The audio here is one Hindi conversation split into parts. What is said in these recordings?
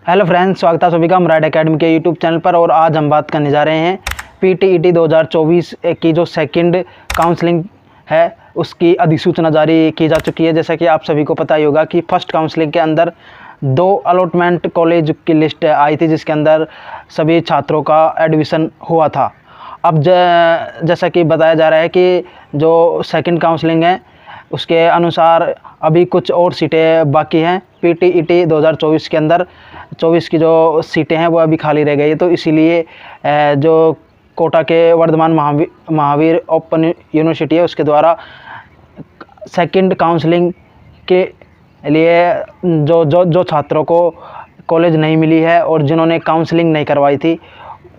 हेलो फ्रेंड्स, स्वागत है सभी का मराठी एकेडमी के यूट्यूब चैनल पर। और आज हम बात करने जा रहे हैं पीटीईटी 2024 की जो सेकंड काउंसलिंग है उसकी अधिसूचना जारी की जा चुकी है। जैसा कि आप सभी को पता ही होगा कि फर्स्ट काउंसलिंग के अंदर 2 अलॉटमेंट कॉलेज की लिस्ट आई थी जिसके अंदर सभी छात्रों का एडमिशन हुआ था। अब जैसा कि बताया जा रहा है कि जो सेकंड काउंसलिंग है उसके अनुसार अभी कुछ और सीटें बाकी हैं। पीटीईटी 2024 के अंदर 24 की जो सीटें हैं वो अभी खाली रह गई है, तो इसीलिए जो कोटा के वर्धमान महावीर ओपन यूनिवर्सिटी है उसके द्वारा सेकंड काउंसलिंग के लिए जो छात्रों को कॉलेज नहीं मिली है और जिन्होंने काउंसलिंग नहीं करवाई थी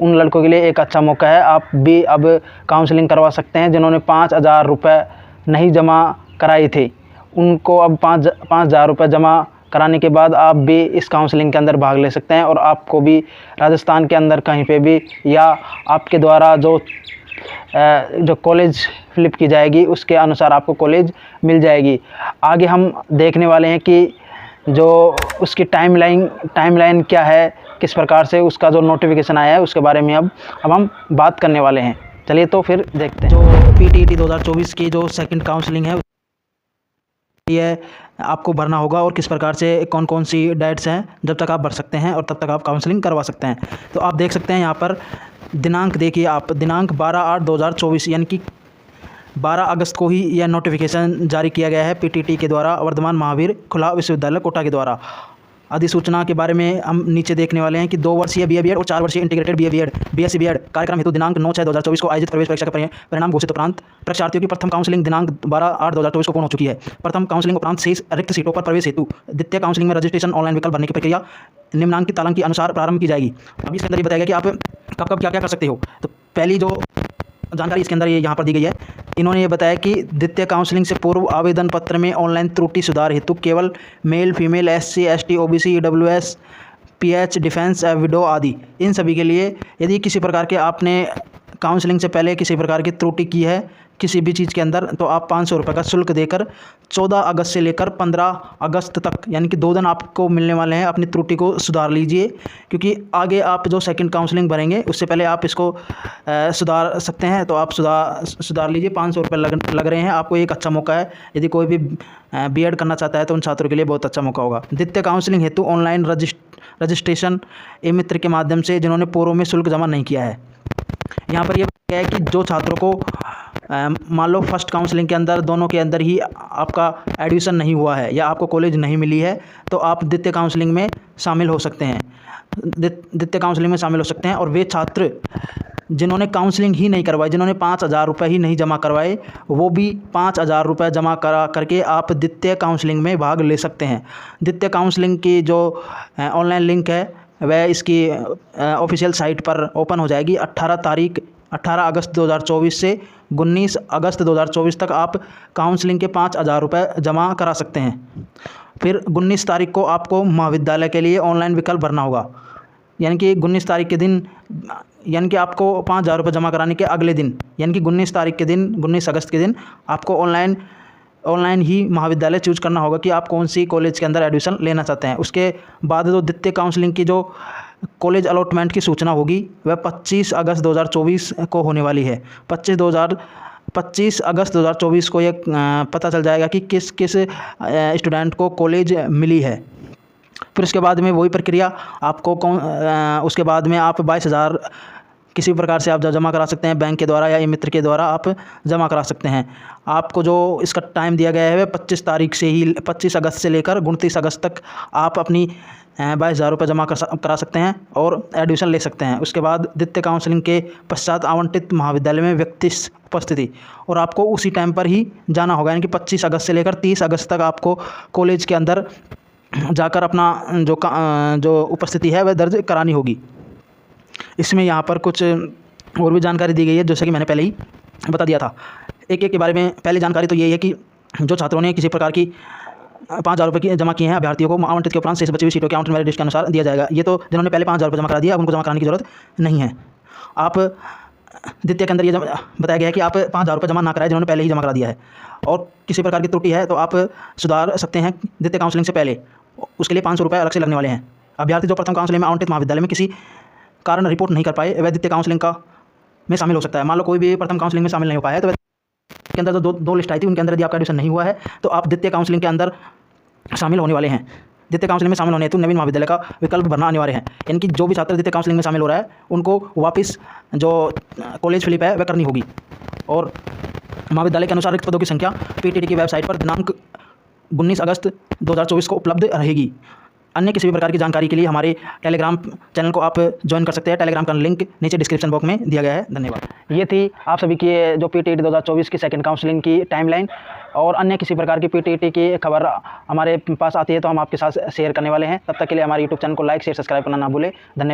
उन लड़कों के लिए एक अच्छा मौका है। आप भी अब काउंसलिंग करवा सकते हैं। जिन्होंने 5,000 रुपये नहीं जमा कराई थी उनको अब 5,000 रुपये जमा कराने के बाद आप भी इस काउंसलिंग के अंदर भाग ले सकते हैं और आपको भी राजस्थान के अंदर कहीं पे भी या आपके द्वारा जो कॉलेज फ्लिप की जाएगी उसके अनुसार आपको कॉलेज मिल जाएगी। आगे हम देखने वाले हैं कि जो उसकी टाइमलाइन क्या है, किस प्रकार से उसका जो नोटिफिकेशन आया है उसके बारे में अब हम बात करने वाले हैं। चलिए तो फिर देखते हैं। जो पीटीईटी 2024 की जो सेकंड काउंसलिंग है ये आपको भरना होगा और किस प्रकार से कौन कौन सी डेट्स हैं जब तक आप भर सकते हैं और तब तक आप काउंसलिंग करवा सकते हैं। तो आप देख सकते हैं यहाँ पर दिनांक देखिए आप, दिनांक 12/8/2024 यानी कि 12 अगस्त को ही यह नोटिफिकेशन जारी किया गया है पीटीटी के द्वारा वर्धमान महावीर खुला विश्वविद्यालय कोटा के द्वारा। अधिसूचना के बारे में हम नीचे देखने वाले हैं कि 2 वर्षीय BA बीएड और 4 वर्षीय integrated BA BEd BSc BEd कार्यक्रम हेतु दिनांक 9/6/2024 को आयोजित प्रवेश परीक्षा का परिणाम घोषित उपरांत परीक्षार्थियों की प्रथम काउंसलिंग दिनांक 12/8/2024 को पूर्ण हो चुकी है। प्रथम काउंसलिंग उपरांत शेष रिक्त सीटों पर प्रवेश हेतु द्वितीय काउंसलिंग में रजिस्ट्रेशन ऑनलाइन विकल्प भरने की प्रक्रिया निम्नांकित तालांक के अनुसार प्रारंभ की जाएगी। अभी इसके अंदर ये बताया गया कि आप कब क्या क्या कर सकते हो। तो पहली जो जानकारी इसके अंदर ये यहाँ पर दी गई है, इन्होंने ये बताया कि द्वितीय काउंसलिंग से पूर्व आवेदन पत्र में ऑनलाइन त्रुटि सुधार हेतु केवल male female SC ST OBC EWS PH defence window आदि इन सभी के लिए यदि किसी प्रकार के आपने काउंसलिंग से पहले किसी प्रकार की त्रुटि की है किसी भी चीज़ के अंदर तो आप 500 रुपये का शुल्क देकर 14 अगस्त से लेकर 15 अगस्त तक यानी कि 2 दिन आपको मिलने वाले हैं अपनी त्रुटि को सुधार लीजिए। क्योंकि आगे आप जो सेकंड काउंसलिंग भरेंगे उससे पहले आप इसको सुधार सकते हैं, तो आप सुधार लीजिए। 500 रुपये लग रहे हैं आपको। एक अच्छा मौका है, यदि कोई भी BEd करना चाहता है तो उन छात्रों के लिए बहुत अच्छा मौका होगा। द्वितीय काउंसलिंग हेतु ऑनलाइन रजिस्ट्रेशन ई मित्र के माध्यम से जिन्होंने पूर्व में शुल्क जमा नहीं किया है। यहाँ पर यह है कि जो छात्रों को मान लो फर्स्ट काउंसलिंग के अंदर दोनों के अंदर ही आपका एडमिशन नहीं हुआ है या आपको कॉलेज नहीं मिली है तो आप द्वितीय काउंसलिंग में शामिल हो सकते हैं। द्वितीय काउंसलिंग में शामिल हो सकते हैं। और वे छात्र जिन्होंने काउंसलिंग ही नहीं करवाई, जिन्होंने 5,000 रुपये ही नहीं जमा करवाए, वो भी 5,000 रुपये जमा करके आप द्वितीय काउंसलिंग में भाग ले सकते हैं। द्वितीय काउंसलिंग की जो ऑनलाइन लिंक है वह इसकी ऑफिशियल साइट पर ओपन हो जाएगी। 18 अगस्त 2024 से 19 अगस्त 2024 तक आप काउंसलिंग के 5,000 रुपये जमा करा सकते हैं। फिर 19 तारीख को आपको महाविद्यालय के लिए ऑनलाइन विकल्प भरना होगा। यानी कि 19 तारीख के दिन, यानी कि आपको 5,000 रुपये जमा कराने के अगले दिन यानी कि 19 तारीख के दिन, 19 अगस्त के दिन आपको ऑनलाइन ही महाविद्यालय चूज करना होगा कि आप कौन सी कॉलेज के अंदर एडमिशन लेना चाहते हैं। उसके बाद जो द्वितीय काउंसलिंग की जो कॉलेज अलॉटमेंट की सूचना होगी वह 25 अगस्त 2024 को होने वाली है। 25 अगस्त 2024 को ये पता चल जाएगा कि किस किस स्टूडेंट को कॉलेज मिली है। फिर उसके बाद में वही प्रक्रिया आपको उसके बाद में आप 22,000 किसी प्रकार से आप जमा करा सकते हैं, बैंक के द्वारा या ई मित्र के द्वारा आप जमा करा सकते हैं। आपको जो इसका टाइम दिया गया है 25 तारीख से ही 25 अगस्त से लेकर 29 अगस्त तक आप अपनी 22,000 रुपये जमा करा सकते हैं और एडमिशन ले सकते हैं। उसके बाद द्वितीय काउंसलिंग के पश्चात आवंटित महाविद्यालय में व्यक्तिगत उपस्थिति और आपको उसी टाइम पर ही जाना होगा। यानी कि 25 अगस्त से लेकर 30 अगस्त तक आपको कॉलेज के अंदर जाकर अपना जो उपस्थिति है वह दर्ज करानी होगी। इसमें यहाँ पर कुछ और भी जानकारी दी गई है जैसे कि मैंने पहले ही बता दिया था। एक के बारे में पहले जानकारी तो यही है कि जो छात्रों ने किसी प्रकार की 5,000 रुपये की जमा किए हैं अभ्यर्थियों को आवंटित के उपरांत शेष बची हुई सीटों के आवंटन मेरिट लिस्ट के अनुसार दिया जाएगा। ये तो जिन्होंने पहले 5,000 रुपये जमा करा दिया अब उनको जमा कराने की जरूरत नहीं है। आप द्वितीय के अंदर ये बताया गया है कि आप 5,000 रुपये जमा ना कराएं जिन्होंने पहले ही जमा करा दिया है और किसी प्रकार की त्रुटि है तो आप सुधार सकते हैं द्वितीय काउंसलिंग से पहले। उसके लिए 500 रुपये अलग से लगने वाले हैं। अभ्यर्थी जो प्रथम काउंसलिंग में आवंटित महाविद्यालय में किसी कारण रिपोर्ट नहीं कर पाए वह द्वितीय काउंसलिंग का में शामिल हो सकता है। मान लो कोई भी प्रथम काउंसलिंग में शामिल नहीं हो पाया है, तो के अंदर जो दो लिस्ट आई थी उनके अंदर यदि आपका एडमिशन नहीं हुआ है तो आप द्वितीय काउंसलिंग के अंदर शामिल होने वाले हैं। द्वितीय काउंसलिंग में शामिल होने हेतु नवीन महाविद्यालय का विकल्प भरना अनिवार्य है। यानी कि जो भी छात्र द्वितीय काउंसलिंग में शामिल हो रहा है उनको वापस जो कॉलेज फिलिप है वह करनी होगी। और महाविद्यालय के अनुसार रिक्त पदों की संख्या पीटीटी की वेबसाइट पर दिनांक 19 अगस्त 2024 को उपलब्ध रहेगी। अन्य किसी भी प्रकार की जानकारी के लिए हमारे टेलीग्राम चैनल को आप ज्वाइन कर सकते हैं। टेलीग्राम का लिंक नीचे डिस्क्रिप्शन बॉक्स में दिया गया है। धन्यवाद। ये थी आप सभी की जो पीटीईटी 2024 की सेकंड काउंसलिंग की टाइमलाइन। और अन्य किसी प्रकार की पीटीईटी की खबर हमारे पास आती है तो हम आपके साथ शेयर करने वाले हैं। तब तक के लिए हमारे यूट्यूब चैनल को लाइक शेयर सब्सक्राइब करना ना भूलें। धन्यवाद।